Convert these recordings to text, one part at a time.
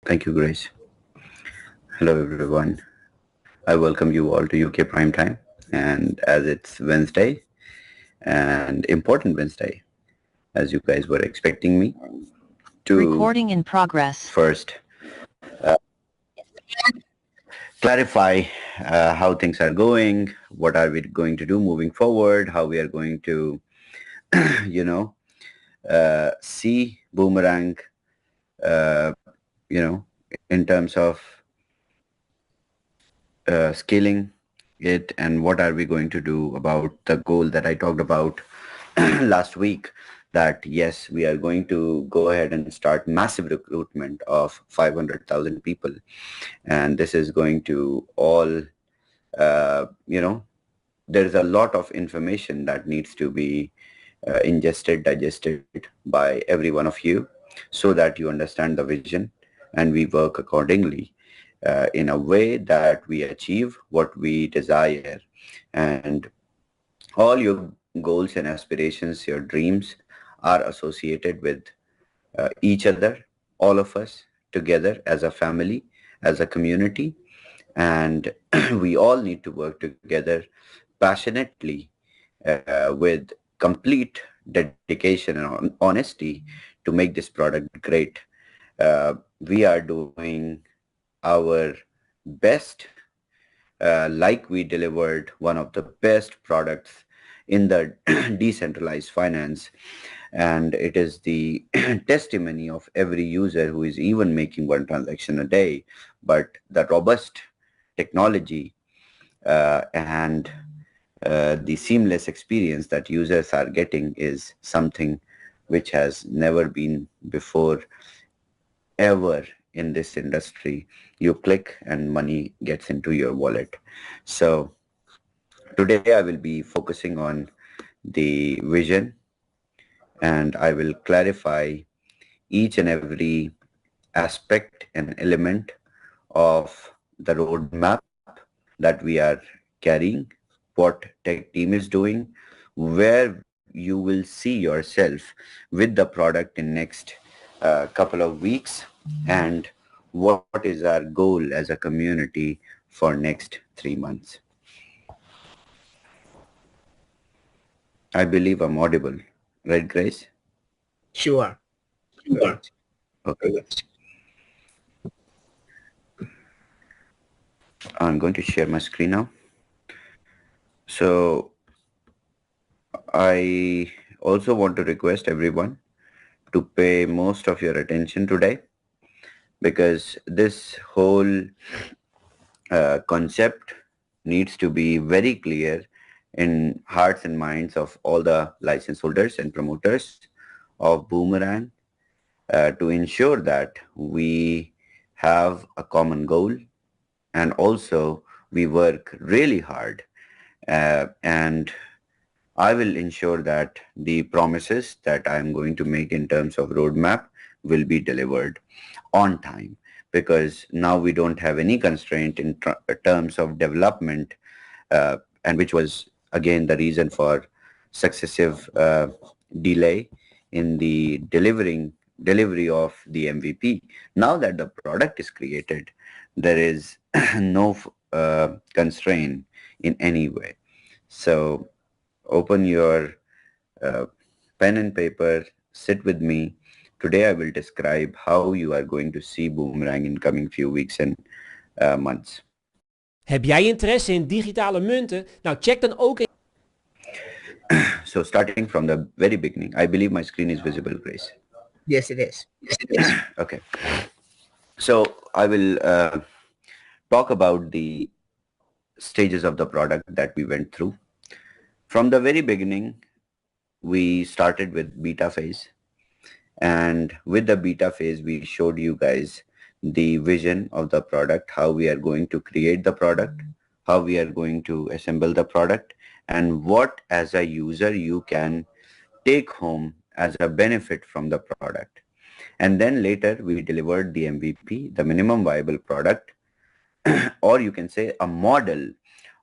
Thank you, Grace. Hello, everyone. I welcome you all to UK Prime Time. And as it's Wednesday, and important Wednesday, as you guys were expecting me to Recording in progress. first clarify how things are going, what are we going to do moving forward, how we are going to, you know, see Boomerang, uh, in terms of scaling it, and what are we going to do about the goal that I talked about last week, that yes, we are going to go ahead and start massive recruitment of 500,000 people. And this is going to all, there's a lot of information that needs to be ingested, digested by every one of you, so that you understand the vision and we work accordingly in a way that we achieve what we desire. And all your goals and aspirations, your dreams are associated with each other, all of us together as a family, as a community. And we all need to work together passionately with complete dedication and honesty to make this product great. We are doing our best, like we delivered one of the best products in the decentralized finance, and it is the testimony of every user who is even making one transaction a day. But the robust technology and the seamless experience that users are getting is something which has never been before ever in this industry. You click and money gets into your wallet. So today I will be focusing on the vision, and I will clarify each and every aspect and element of the roadmap that we are carrying, what tech team is doing, where you will see yourself with the product in next couple of weeks, and what is our goal as a community for next 3 months. I believe I'm audible, right, Grace? Sure. Okay. I'm going to share my screen now. So I also want to request everyone to pay most of your attention today, because this whole concept needs to be very clear in hearts and minds of all the license holders and promoters of Boomerang, to ensure that we have a common goal, and also we work really hard, and I will ensure that the promises that I'm going to make in terms of roadmap will be delivered on time, because now we don't have any constraint in terms of development, and which was again the reason for successive delay in the delivery of the MVP. Now that the product is created, there is no constraint in any way. So open your pen and paper, sit with me. Today I will describe how you are going to see Boomerang in coming few weeks and months. Heb jij interesse in digitale munten? Nou, check dan ook in... So starting from the very beginning, I believe my screen is visible, Grace. Yes, it is. Okay. So I will talk about the stages of the product that we went through. From the very beginning, we started with beta phase. And with the beta phase, we showed you guys the vision of the product, how we are going to create the product, how we are going to assemble the product, and what as a user you can take home as a benefit from the product. And then later we delivered the MVP, the minimum viable product, or you can say a model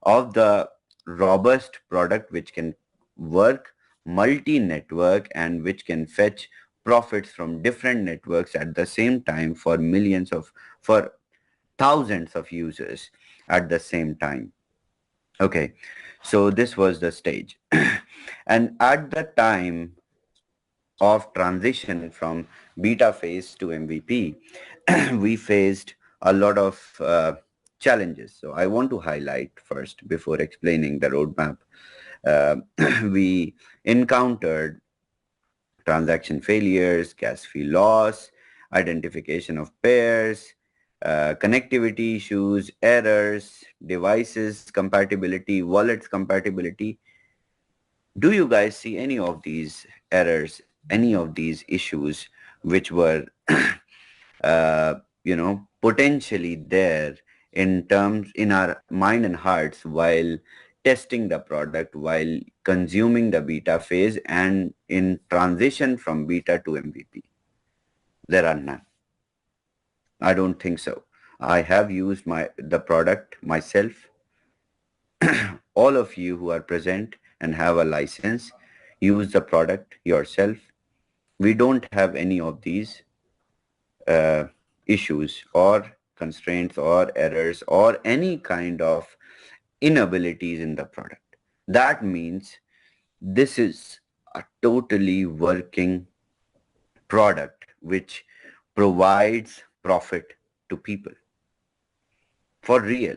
of the robust product which can work multi-network and which can fetch profits from different networks at the same time for thousands of users at the same time. Okay, so this was the stage. And at the time of transition from beta phase to MVP, we faced a lot of challenges. So I want to highlight first before explaining the roadmap. We encountered transaction failures, gas fee loss, identification of pairs, connectivity issues, errors, devices compatibility, wallets compatibility. Do you guys see any of these errors, any of these issues which were, potentially there in our mind and hearts while testing the product, while consuming the beta phase and in transition from beta to MVP? There are none. I don't think so. I have used the product myself. All of you who are present and have a license, use the product yourself. We don't have any of these issues or constraints or errors or any kind of inabilities in the product. That means this is a totally working product which provides profit to people for real.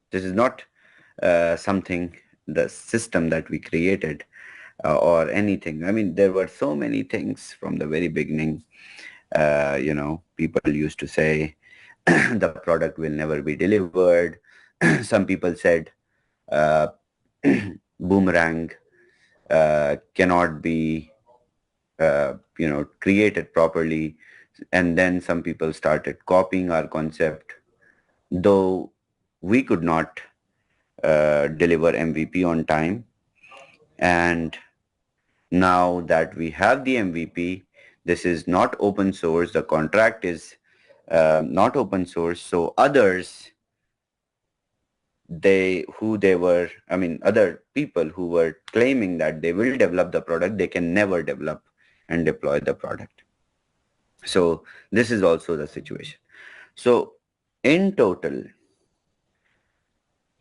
This is not something, the system that we created or anything. I mean, there were so many things from the very beginning. People used to say the product will never be delivered. Some people said Boomerang cannot be created properly. And then some people started copying our concept, though we could not deliver MVP on time. And now that we have the MVP, this is not open source. The contract is not open source. So others, other people who were claiming that they will develop the product, they can never develop and deploy the product. So this is also the situation. So in total,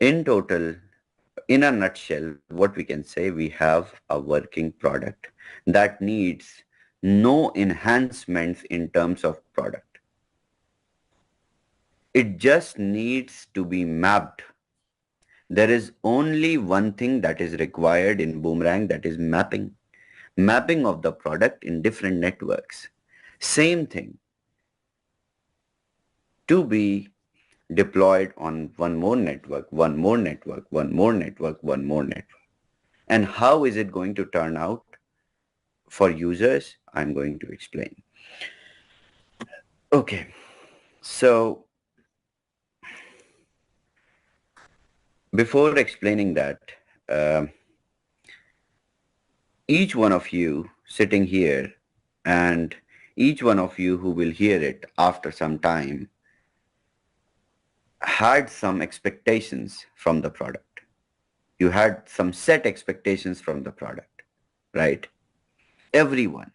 in a nutshell, what we can say, we have a working product that needs no enhancements in terms of product. It just needs to be mapped. There is only one thing that is required in Boomerang, that is mapping. Mapping of the product in different networks. Same thing to be deployed on one more network, one more network, one more network, one more network. And how is it going to turn out for users? I'm going to explain. Okay, so before explaining that, each one of you sitting here and each one of you who will hear it after some time had some expectations from the product. You had some set expectations from the product, right? Everyone.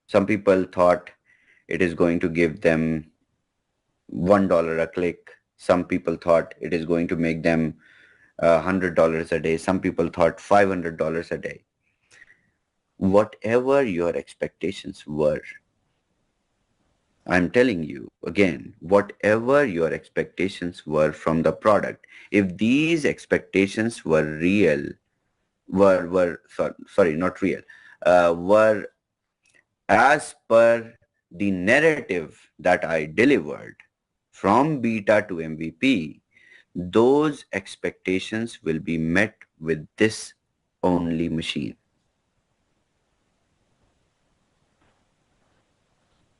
Some people thought it is going to give them $1 a click. Some people thought it is going to make them $100 a day. Some people thought $500 a day. Whatever your expectations were, I'm telling you again, whatever your expectations were from the product, if these expectations were real, were as per the narrative that I delivered from beta to MVP, those expectations will be met with this only machine.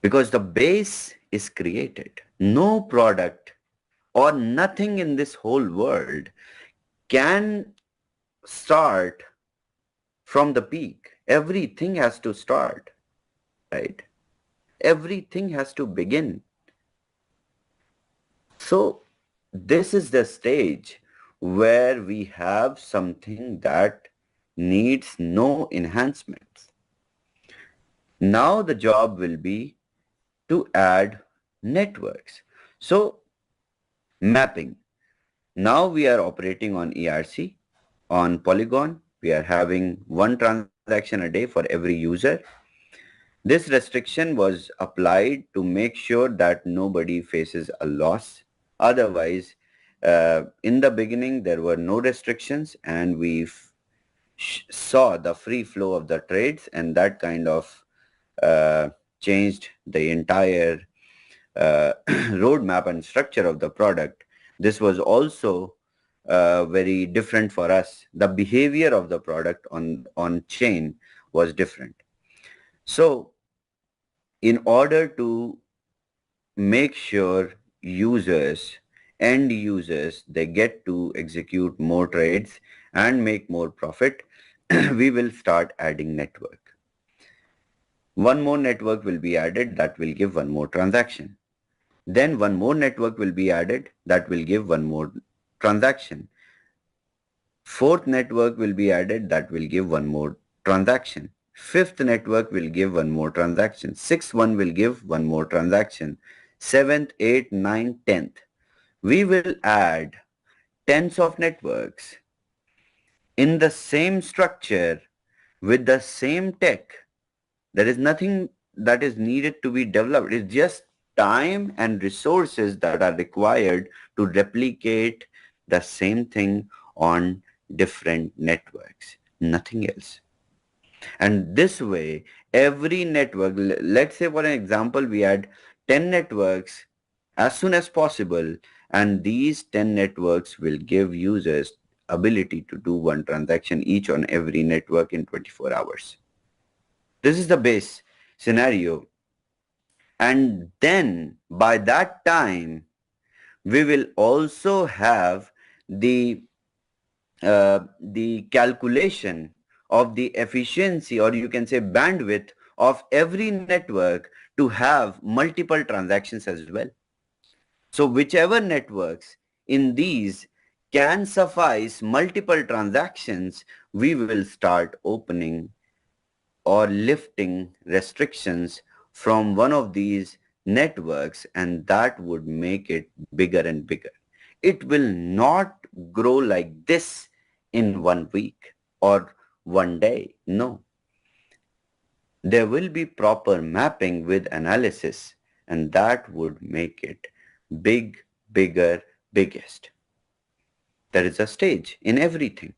Because the base is created. No product or nothing in this whole world can start from the peak. Everything has to start, right? Everything has to begin. So this is the stage where we have something that needs no enhancements. Now the job will be to add networks. So mapping. Now we are operating on ERC. On Polygon, we are having one transaction a day for every user. This restriction was applied to make sure that nobody faces a loss. Otherwise, in the beginning, there were no restrictions and we saw the free flow of the trades, and that kind of changed the entire roadmap and structure of the product. This was also very different for us. The behavior of the product on chain was different. So in order to make sure end users, they get to execute more trades and make more profit, we will start adding network. One more network will be added that will give one more transaction. Then one more network will be added that will give one more transaction. Fourth network will be added that will give one more transaction. Fifth network will give one more transaction. Sixth one will give one more transaction. Seventh, eighth, ninth, 10th. We will add tens of networks in the same structure with the same tech. There is nothing that is needed to be developed. It's just time and resources that are required to replicate the same thing on different networks, nothing else. And this way, every network, let's say for an example, we had 10 networks as soon as possible, and these 10 networks will give users ability to do one transaction each on every network in 24 hours. This is the base scenario. And then by that time, we will also have the calculation of the efficiency, or you can say bandwidth, of every network to have multiple transactions as well. So whichever networks in these can suffice multiple transactions, we will start opening or lifting restrictions from one of these networks, and that would make it bigger and bigger. It will not grow like this in 1 week or 1 day. No. There will be proper mapping with analysis, and that would make it big, bigger, biggest. There is a stage in everything.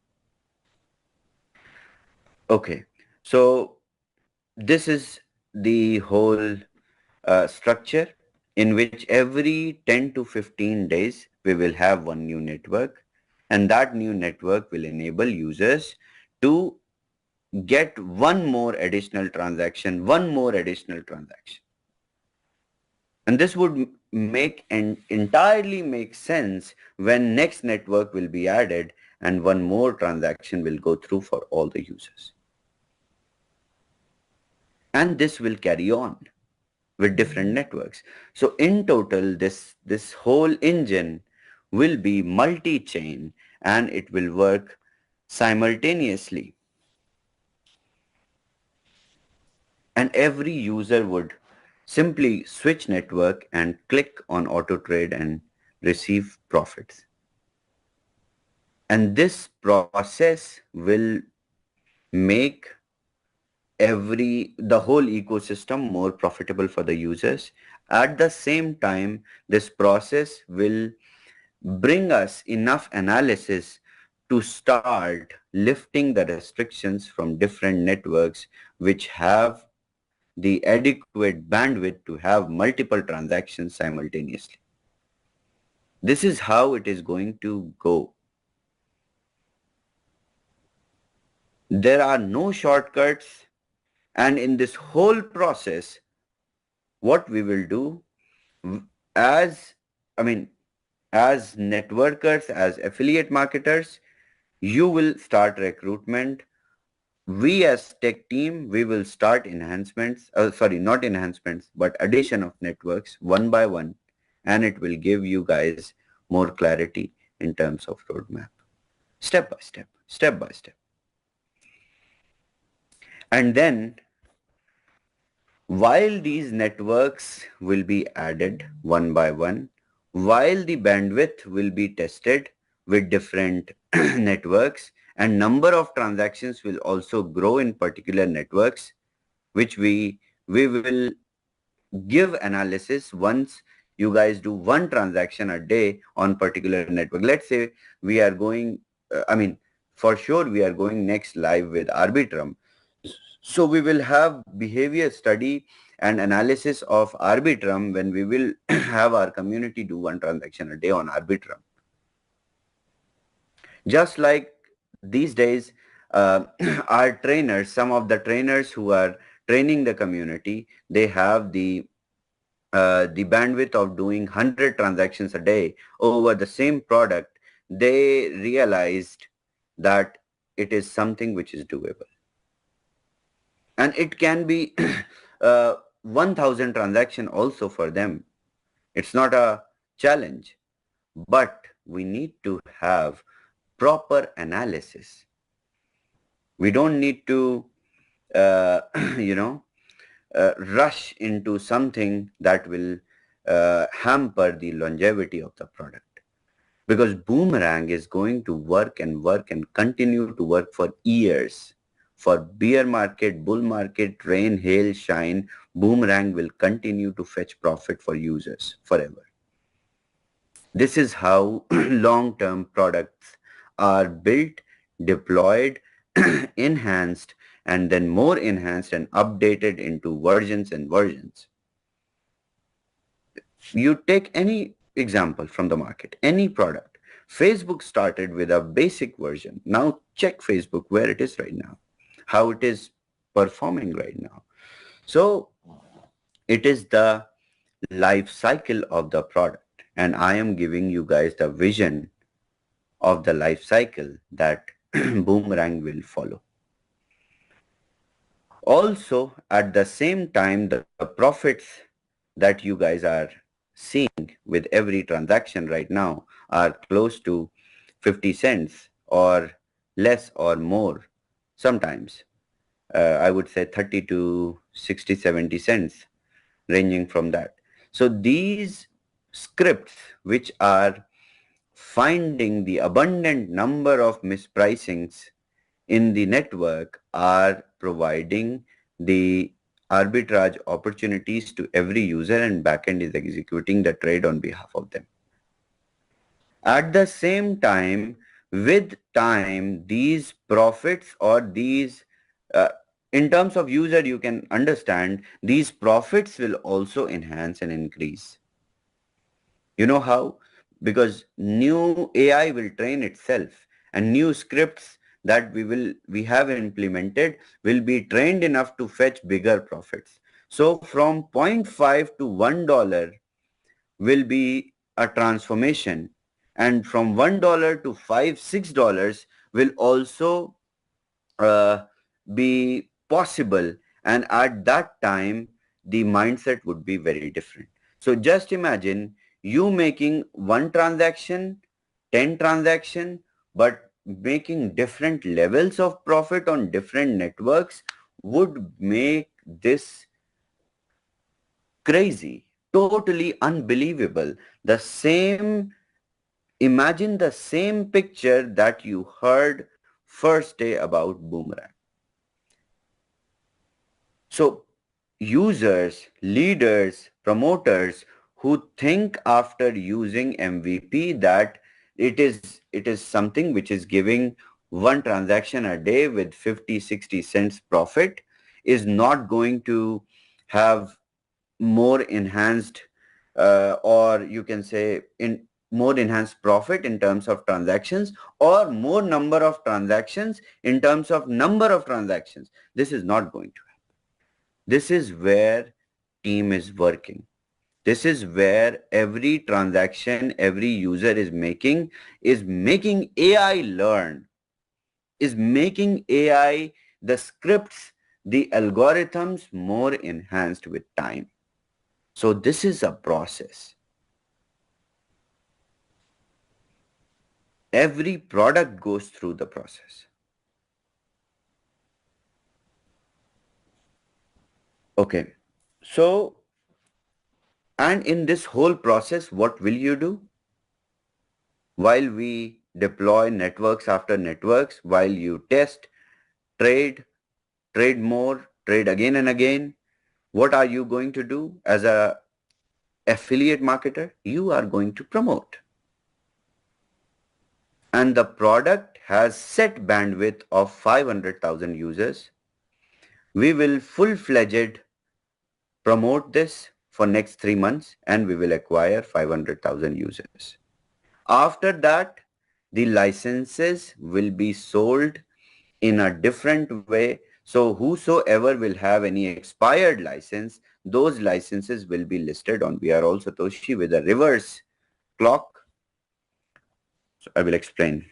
Okay, so this is the whole structure in which every 10 to 15 days we will have one new network, and that new network will enable users to get one more additional transaction. And this would entirely make sense when next network will be added and one more transaction will go through for all the users. And this will carry on with different networks. So in total, this whole engine will be multi-chain and it will work simultaneously. And every user would simply switch network and click on auto trade and receive profits. And this process will make the whole ecosystem more profitable for the users. At the same time, this process will bring us enough analysis to start lifting the restrictions from different networks which have the adequate bandwidth to have multiple transactions simultaneously. This is how it is going to go. There are no shortcuts, and in this whole process, what we will do as networkers, as affiliate marketers, you will start recruitment. We as tech team, we will start enhancements, not enhancements, but addition of networks one by one, and it will give you guys more clarity in terms of roadmap, step by step, step by step. And then While these networks will be added one by one, while the bandwidth will be tested with different networks, and number of transactions will also grow in particular networks, which we will give analysis once you guys do one transaction a day on particular network. Let's say we are going, for sure we are going next live with Arbitrum. So we will have behavior study and analysis of Arbitrum when we will have our community do one transaction a day on Arbitrum. Just like these days, our trainers, some of the trainers who are training the community, they have the bandwidth of doing 100 transactions a day over the same product. They realized that it is something which is doable. And it can be 1,000 transaction also for them. It's not a challenge, but we need to have proper analysis. We don't need to, rush into something that will hamper the longevity of the product. Because Boomerang is going to work and continue to work for years. For bear market, bull market, rain, hail, shine, Boomerang will continue to fetch profit for users forever. This is how long-term products are built, deployed, enhanced, and then more enhanced and updated into versions and versions. You take any example from the market, any product. Facebook started with a basic version. Now check Facebook where it is right now, how it is performing right now. So it is the life cycle of the product, and I am giving you guys the vision of the life cycle that Boomerang will follow. Also, at the same time, the profits that you guys are seeing with every transaction right now are close to 50 cents or less or more. Sometimes I would say 30 to 60, 70 cents, ranging from that. So these scripts which are finding the abundant number of mispricings in the network are providing the arbitrage opportunities to every user, and backend is executing the trade on behalf of them. At the same time, with time, these profits or these, in terms of user, you can understand these profits will also enhance and increase. You know how? Because new AI will train itself, and new scripts that we have implemented will be trained enough to fetch bigger profits. So from 0.5 to $1 will be a transformation, and from $1 to $5, $6 will also be possible, and at that time the mindset would be very different. So just imagine you making one transaction, 10 transaction, but making different levels of profit on different networks would make this crazy, totally unbelievable. Imagine the same picture that you heard first day about Boomerang. So users, leaders, promoters who think after using MVP that it is something which is giving one transaction a day with 50, 60 cents profit is not going to have more enhanced or you can say in more enhanced profit in terms of transactions or more number of transactions in terms of number of transactions. This is not going to happen. This is where team is working. This is where every transaction, every user is making AI learn, is making AI, the scripts, the algorithms more enhanced with time. So this is a process. Every product goes through the process. Okay. So, and in this whole process, what will you do? While we deploy networks after networks, while you test, trade, trade more, trade again and again, what are you going to do as a affiliate marketer? You are going to promote. And the product has set bandwidth of 500,000 users. We will full-fledged promote this for next 3 months and we will acquire 500,000 users. After that, the licenses will be sold in a different way. So whosoever will have any expired license, those licenses will be listed on We Are All Satoshi with a reverse clock. So I will explain.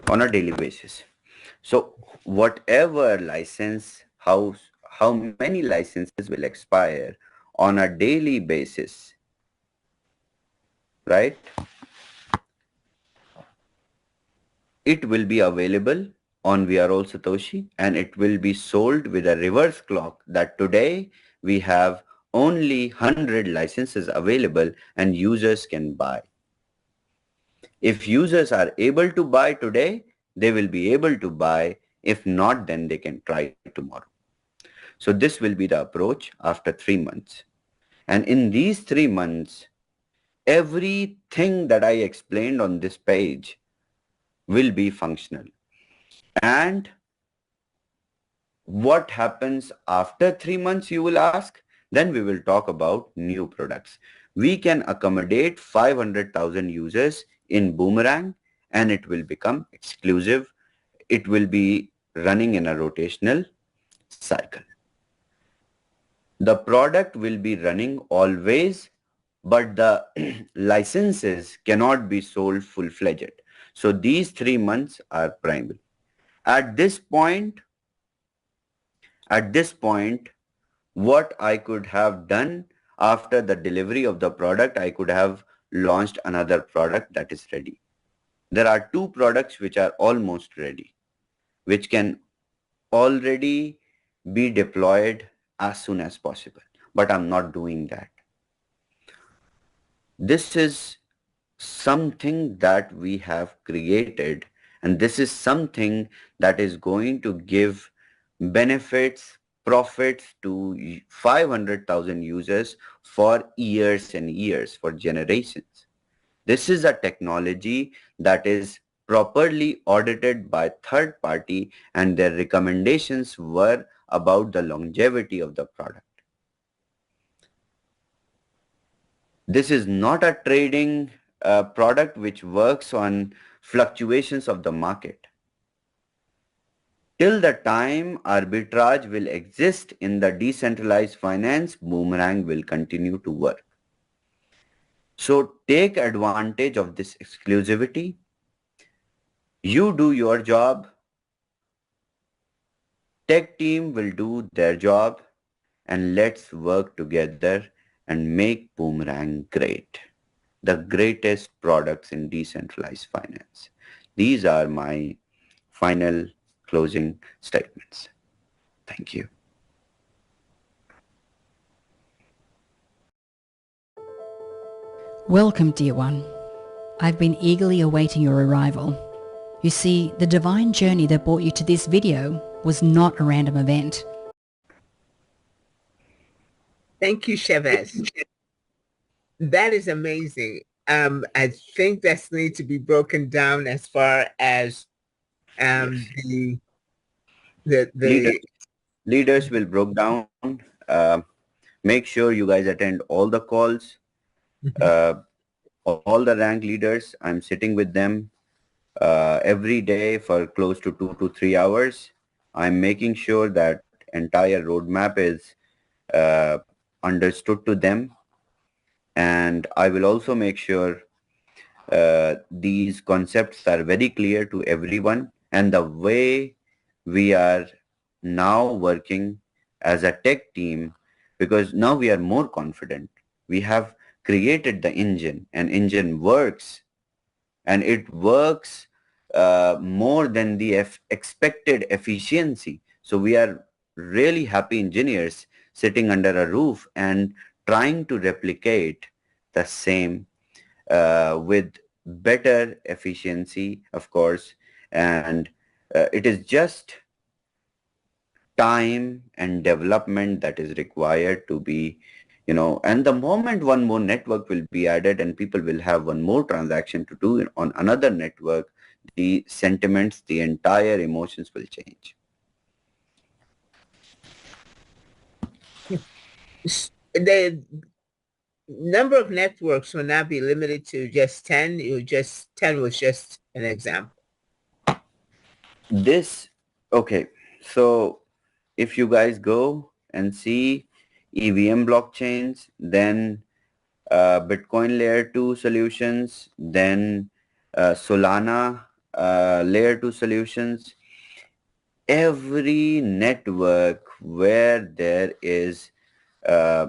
On a daily basis. So whatever license, how many licenses will expire on a daily basis, right? It will be available on We Are All Satoshi and it will be sold with a reverse clock that today we have only 100 licenses available and users can buy. If users are able to buy today, they will be able to buy. If not, then they can try tomorrow. So this will be the approach after 3 months. And in these 3 months, everything that I explained on this page will be functional. And what happens after 3 months, you will ask? Then we will talk about new products. We can accommodate 500,000 users in Boomerang and it will become exclusive. It will be running in a rotational cycle. The product will be running always, but the licenses cannot be sold full-fledged. So these 3 months are primary. At this point, what I could have done after the delivery of the product, I could have launched another product that is ready. There are 2 products which are almost ready, which can already be deployed as soon as possible, but I'm not doing that. This is something that we have created, and this is something that is going to give benefits, profits to 500,000 users for years and years, for generations. This is a technology that is properly audited by third party and their recommendations were about the longevity of the product. This is not a trading product which works on fluctuations of the market. Till the time arbitrage will exist in the decentralized finance, Boomerang will continue to work. So take advantage of this exclusivity. You do your job. Tech team will do their job and let's work together and make Boomerang great. The greatest products in decentralized finance. These are my final closing statements. Thank you. Welcome, dear one. I've been eagerly awaiting your arrival. You see, the divine journey that brought you to this video was not a random event. Thank you, Shavez. That is amazing. I think that's need to be broken down as far as Yes. The the Leaders, the leaders will broke down. Uh, Make sure you guys attend all the calls. Uh, all the rank leaders, I'm sitting with them every day for close to 2 to 3 hours. I'm making sure that entire roadmap is uh, understood to them, and I will also make sure these concepts are very clear to everyone, and the way we are now working as a tech team, because now we are more confident. We have created the engine, and engine works, and it works more than the expected efficiency. So we are really happy engineers sitting under a roof and trying to replicate the same with better efficiency, of course. And it is just time and development that is required to be, and the moment one more network will be added and people will have one more transaction to do on another network, the sentiments, the entire emotions will change. the number of networks will not be limited to just 10. 10 was just an example. This, okay, so if you guys go and see EVM blockchains, then Bitcoin layer 2 solutions, then Solana layer 2 solutions, every network where there is uh,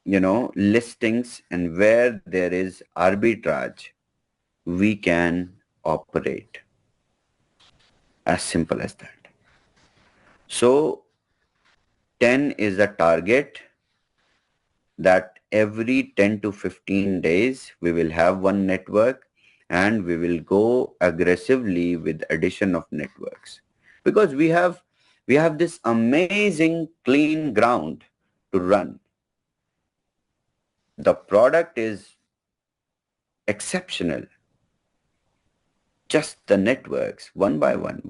listings and where there is arbitrage, we can operate. As simple as that. So 10 is a target that every 10 to 15 days we will have one network, and we will go aggressively with addition of networks, because we have this amazing clean ground to run. The product is exceptional. Just the networks, one by one.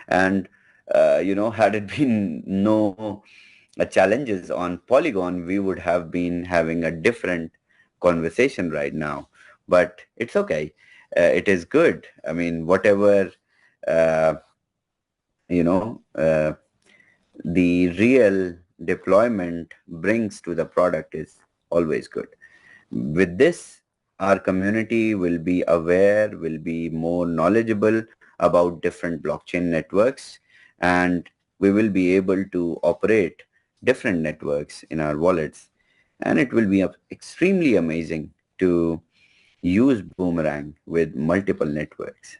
And had it been no challenges on Polygon, we would have been having a different conversation right now. But it's okay. It is good. I mean, whatever uh, you know uh, the real deployment brings to the product is always good. With this, our community will be aware, will be more knowledgeable about different blockchain networks, and we will be able to operate different networks in our wallets. And it will be extremely amazing to use Boomerang with multiple networks.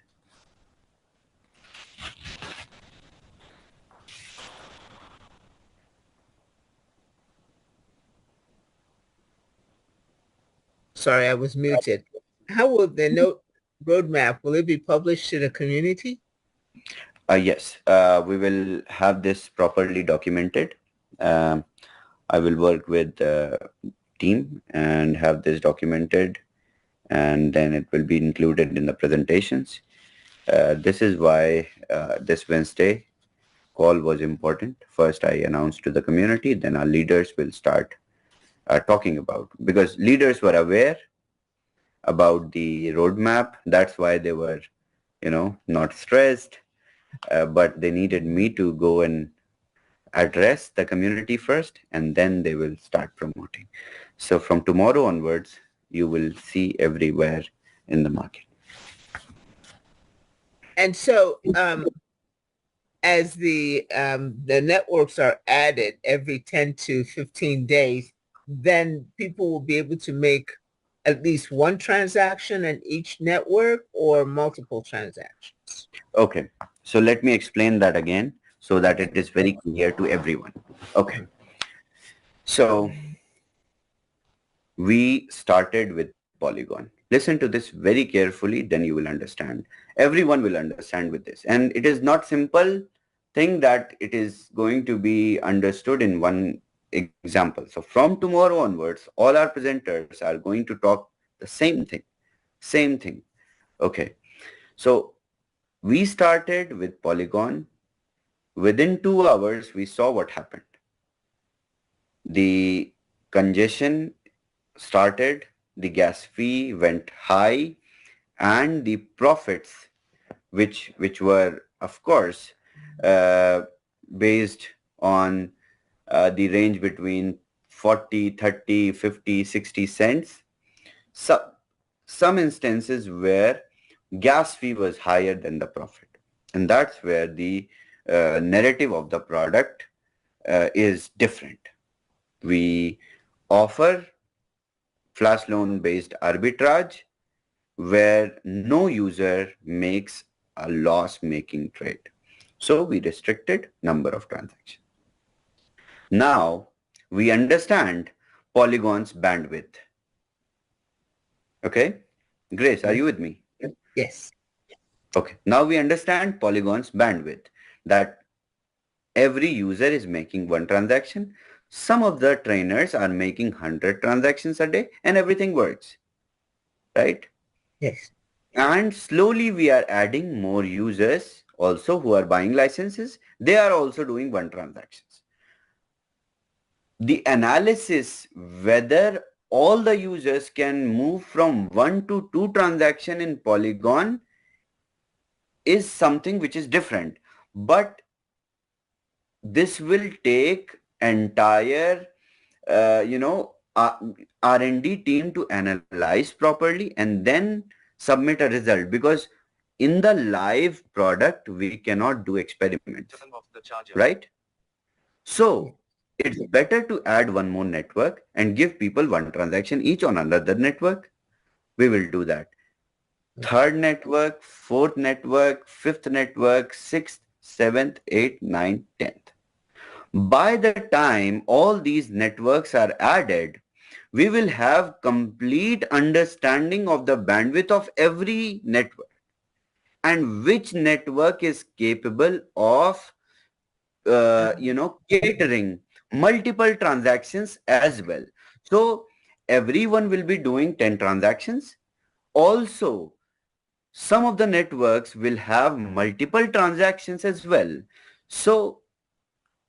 Sorry, I was muted. How will the note roadmap, will it be published to the community? Yes, we will have this properly documented. Um, I will work with the team and have this documented, and then it will be included in the presentations. This is why this Wednesday call was important. First, I announced to the community, then our leaders will start talking about, because leaders were aware about the roadmap. That's why they were, not stressed, but they needed me to go and address the community first, and then they will start promoting. So from tomorrow onwards, you will see everywhere in the market. And so as the networks are added every 10 to 15 days, then people will be able to make at least one transaction in each network or multiple transactions. Okay, so let me explain that again so that it is very clear to everyone. Okay, so we started with Polygon. Listen to this very carefully, then you will understand. Everyone will understand with this. And it is not simple thing that it is going to be understood in one example. So from tomorrow onwards, all our presenters are going to talk the same thing. Same thing. Okay. So We started with Polygon. Within 2 hours, we saw what happened. The congestion started, the gas fee went high, and the profits, which were, of course, based on the range between 40, 30, 50, 60 cents. So, some instances where gas fee was higher than the profit. And that's where the narrative of the product is different. We offer flash loan based arbitrage where no user makes a loss making trade. So we restricted number of transactions. Now we understand Polygon's bandwidth. Okay, Grace, are you with me? Yes. Okay, now we understand Polygon's bandwidth, that every user is making one transaction. Some of the trainers are making 100 transactions a day and everything works, right? Yes. And slowly we are adding more users also who are buying licenses. They are also doing one transactions. The analysis whether all the users can move from 1 to 2 transaction in Polygon is something which is different. But this will take entire, R&D team to analyze properly and then submit a result, because in the live product, we cannot do experiments, right? So it's better to add one more network and give people one transaction each on another network. We will do that. Third network, fourth network, fifth network, sixth, seventh, eighth, ninth, 10th. By the time all these networks are added, we will have complete understanding of the bandwidth of every network and which network is capable of, catering multiple transactions as well. So everyone will be doing 10 transactions. Also, some of the networks will have multiple transactions as well. So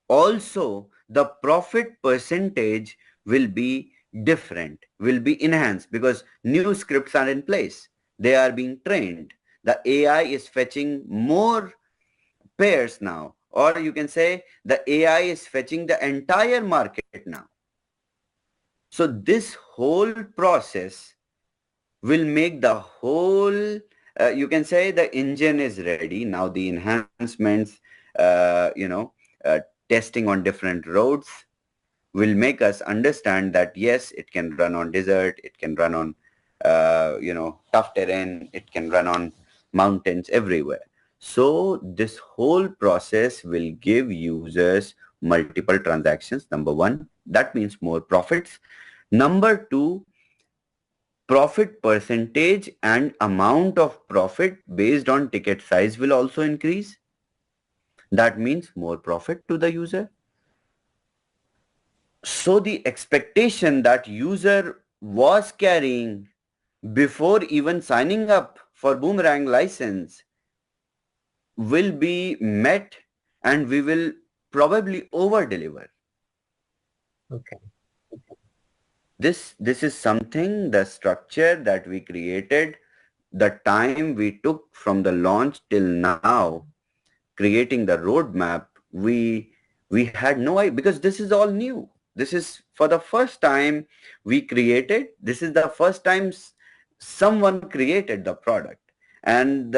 also the profit percentage will be different, will be enhanced, because new scripts are in place. They are being trained. The AI is fetching more pairs now, or you can say the AI is fetching the entire market now. So this whole process will make the whole, you can say the engine is ready. Now the enhancements, testing on different roads will make us understand that yes, it can run on desert, it can run on, tough terrain, it can run on mountains, everywhere. So this whole process will give users multiple transactions. Number one, that means more profits. Number two, profit percentage and amount of profit based on ticket size will also increase. That means more profit to the user. So the expectation that user was carrying before even signing up for Boomerang license will be met, and we will probably over deliver. Okay. This is something, the structure that we created, the time we took from the launch till now, creating the roadmap, we had no idea, because this is all new. This is for the first time we created. This is the first time someone created the product, and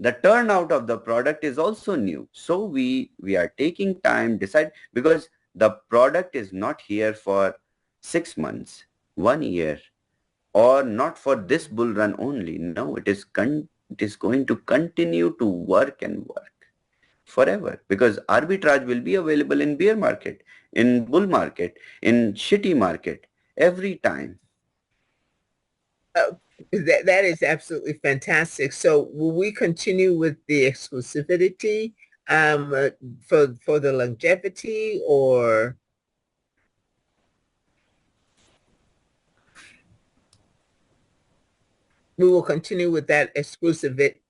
the turnout of the product is also new. So we are taking time decide, because the product is not here for 6 months, 1 year, or not for this bull run only. No, it is going to continue to work and work forever, because arbitrage will be available in bear market, in bull market, in shitty market, every time. That is absolutely fantastic. So will we continue with the exclusivity for the longevity, or? We will continue with that exclusivity.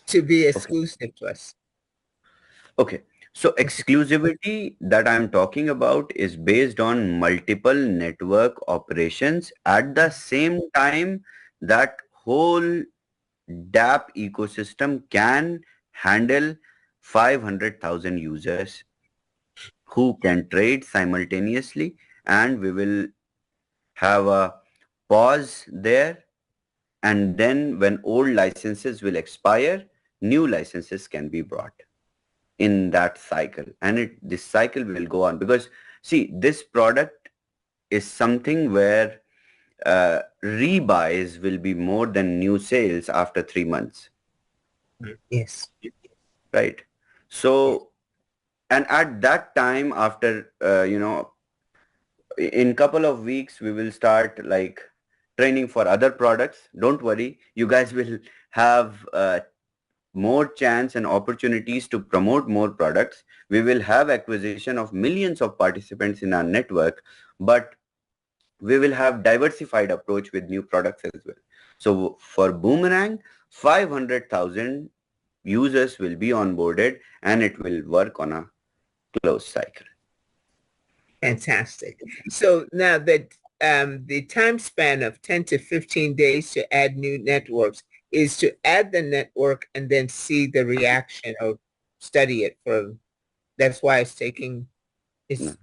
to be exclusive to us. Okay. So exclusivity that I'm talking about is based on multiple network operations at the same time. That whole DApp ecosystem can handle 500,000 users who can trade simultaneously, and we will have a pause there, and then when old licenses will expire, new licenses can be brought in that cycle, and this cycle will go on, because see, this product is something where rebuys will be more than new sales after 3 months. Yes. Right. So, and at that time, after in couple of weeks, we will start like training for other products. Don't worry, you guys will have more chance and opportunities to promote more products. We will have acquisition of millions of participants in our network, but we will have diversified approach with new products as well. So for Boomerang, 500,000 users will be onboarded, and it will work on a closed cycle. Fantastic. So now that the time span of 10 to 15 days to add new networks is to add the network and then see the reaction or study it for, that's why it's taking, it's,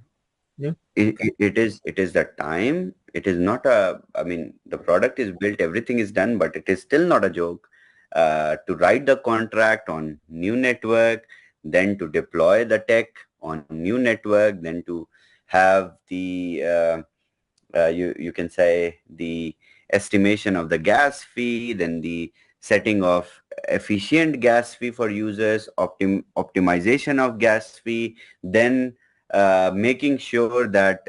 no? It is the time. It is not I mean, the product is built, everything is done, but it is still not a joke to write the contract on new network, then to deploy the tech on new network, then to have the you can say the estimation of the gas fee, then the setting of efficient gas fee for users, optimization of gas fee, then making sure that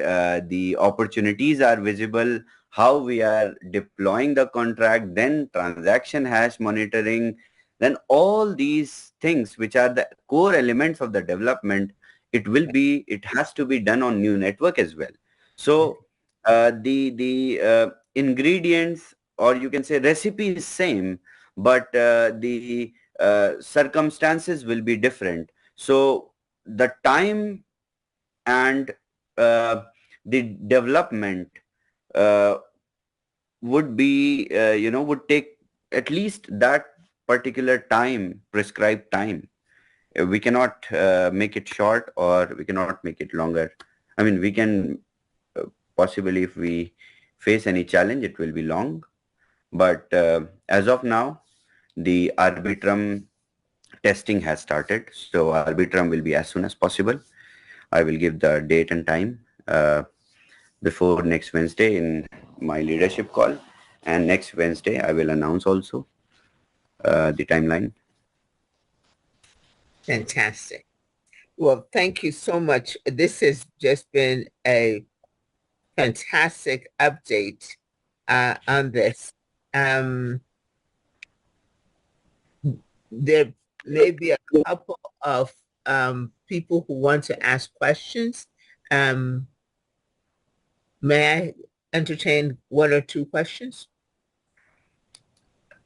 the opportunities are visible, how we are deploying the contract, then transaction hash monitoring, then all these things which are the core elements of the development, it has to be done on new network as well. So the ingredients, or you can say recipe, is same, but the circumstances will be different. So the time and the development would be would take at least that particular time, prescribed time. We cannot make it short, or we cannot make it longer. I mean, we can possibly, if we face any challenge, it will be long, but as of now, the Arbitrum testing has started. So Arbitrum will be as soon as possible. I will give the date and time before next Wednesday in my leadership call, and next Wednesday I will announce also the timeline. Fantastic. Well, thank you so much. This has just been a fantastic update on this. There may be a couple of people who want to ask questions. May I entertain one or two questions?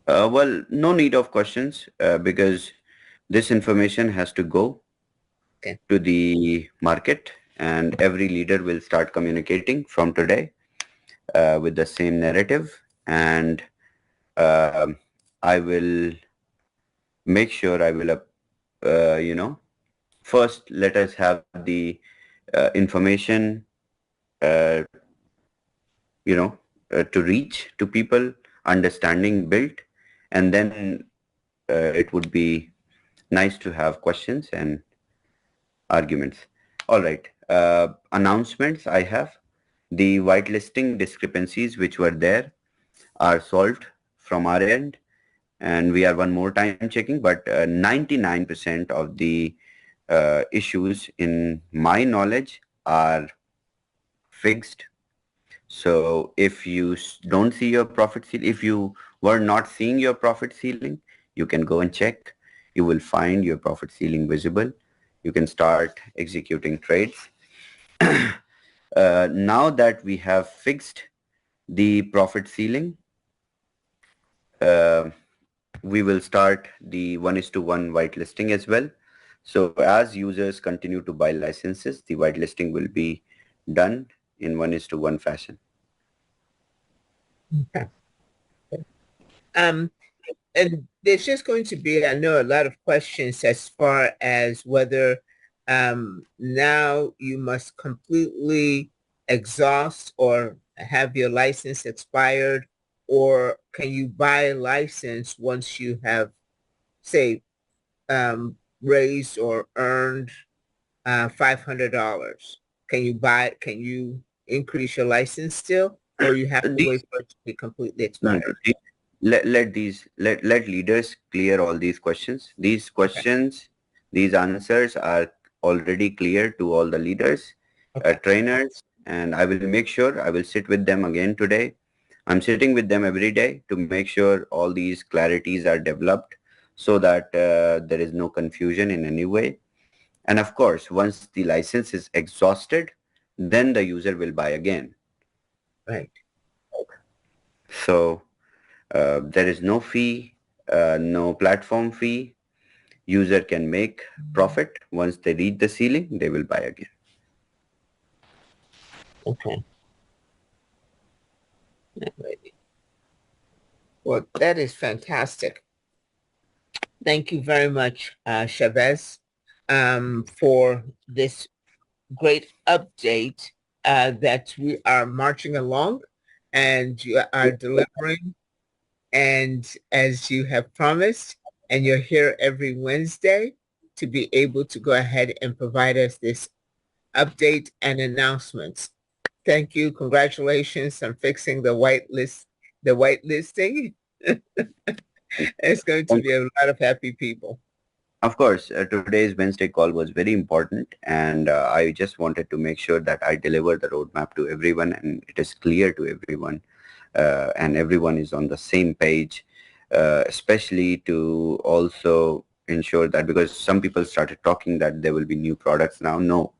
Well, no need of questions because this information has to go to the market, and every leader will start communicating from today with the same narrative, and I will make sure I will first let us have the information to reach to people, understanding built, and then it would be nice to have questions and arguments. All right, announcements I have. The whitelisting discrepancies which were there are solved from our end, and we are one more time checking, but 99% of the issues in my knowledge are fixed. So if you don't see your profit ceiling, if you were not seeing your profit ceiling, you can go and check. You will find your profit ceiling visible. You can start executing trades. Now that we have fixed the profit ceiling, we will start the 1:1 whitelisting as well. So as users continue to buy licenses, the whitelisting will be done in 1:1 fashion. Okay. And there's just going to be, I know, a lot of questions as far as whether now you must completely exhaust or have your license expired, or can you buy a license once you have, say, raised or earned $500? Can you increase your license still, or you have to wait for it to be completely expired? Let leaders clear all these questions. These questions, these answers are already clear to all the leaders, trainers, and I will make sure I will sit with them again today. I'm sitting with them every day to make sure all these clarities are developed so that there is no confusion in any way. And of course, once the license is exhausted, then the user will buy again. Right. So there is no fee, no platform fee. User can make profit. Once they reach the ceiling, they will buy again. Okay. Well, that is fantastic. Thank you very much, Shavez, for this great update that we are marching along and you are delivering. And as you have promised, and you're here every Wednesday to be able to go ahead and provide us this update and announcements. Thank you. Congratulations on fixing the whitelisting. It's going to be a lot of happy people. Of course, today's Wednesday call was very important, and I just wanted to make sure that I deliver the roadmap to everyone and it is clear to everyone, and everyone is on the same page, especially to also ensure that, because some people started talking that there will be new products now. No,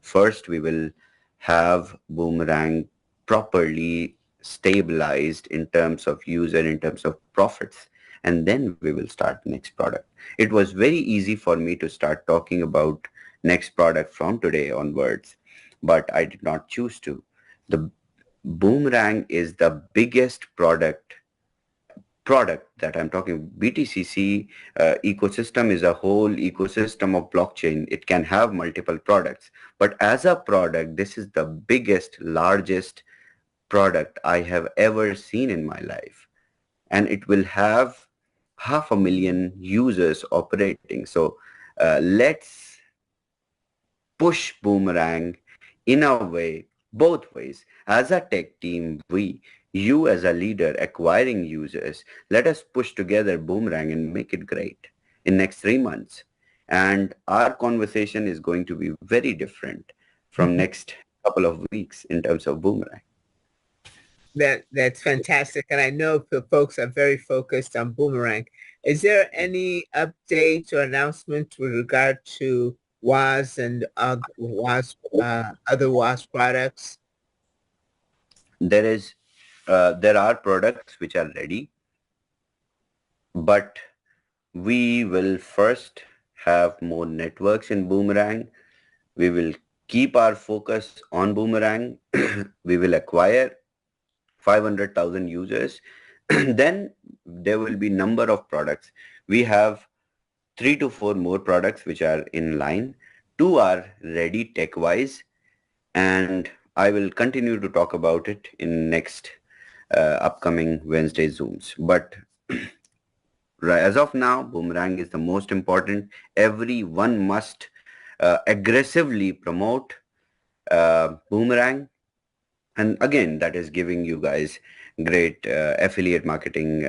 first we will have Boomerang properly stabilized in terms of user, in terms of profits, and then we will start the next product. It was very easy for me to start talking about next product from today onwards, but I did not choose to. The Boomerang is the biggest product that I'm talking. BTCC ecosystem is a whole ecosystem of blockchain. It can have multiple products, but as a product, this is the biggest, largest product I have ever seen in my life, and it will have 500,000 users operating. So let's push Boomerang in a way, both ways. As a tech team, you as a leader acquiring users, let us push together Boomerang and make it great in next 3 months. And our conversation is going to be very different from next couple of weeks in terms of Boomerang. That's fantastic. And I know the folks are very focused on Boomerang. Is there any update or announcement with regard to WAAS and other WAAS products? There are products which are ready, but we will first have more networks in Boomerang. We will keep our focus on Boomerang. We will acquire 500,000 users. Then there will be number of products. We have 3 to 4 more products which are in line. 2 are ready tech-wise, and I will continue to talk about it in next upcoming Wednesday Zooms. But as of now, Boomerang is the most important. Everyone must aggressively promote Boomerang. And again, that is giving you guys great affiliate marketing,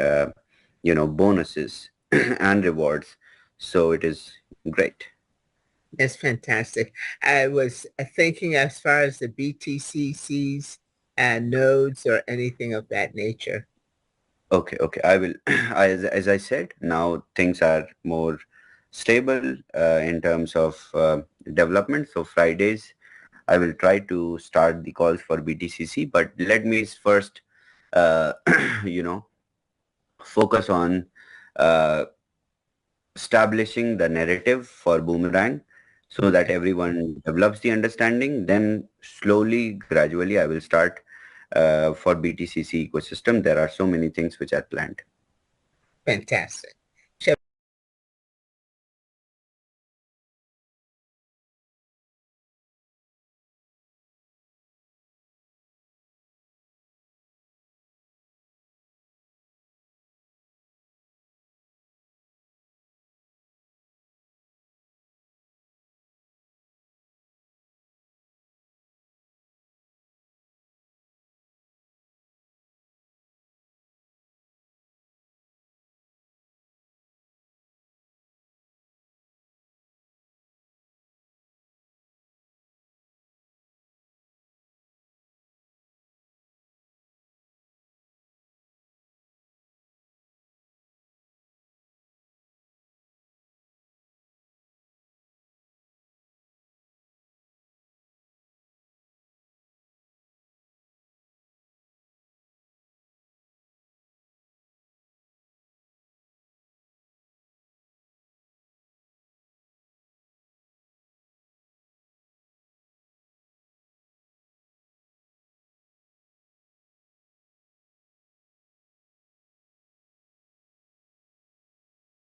bonuses and rewards. So it is great. That's fantastic. I was thinking as far as the BTCCs and nodes or anything of that nature. Okay. I will, as I said, now things are more stable in terms of development. So Fridays, I will try to start the calls for BTCC, but let me first, focus on establishing the narrative for Boomerang so that everyone develops the understanding. Then slowly, gradually, I will start for BTCC ecosystem. There are so many things which are planned. Fantastic.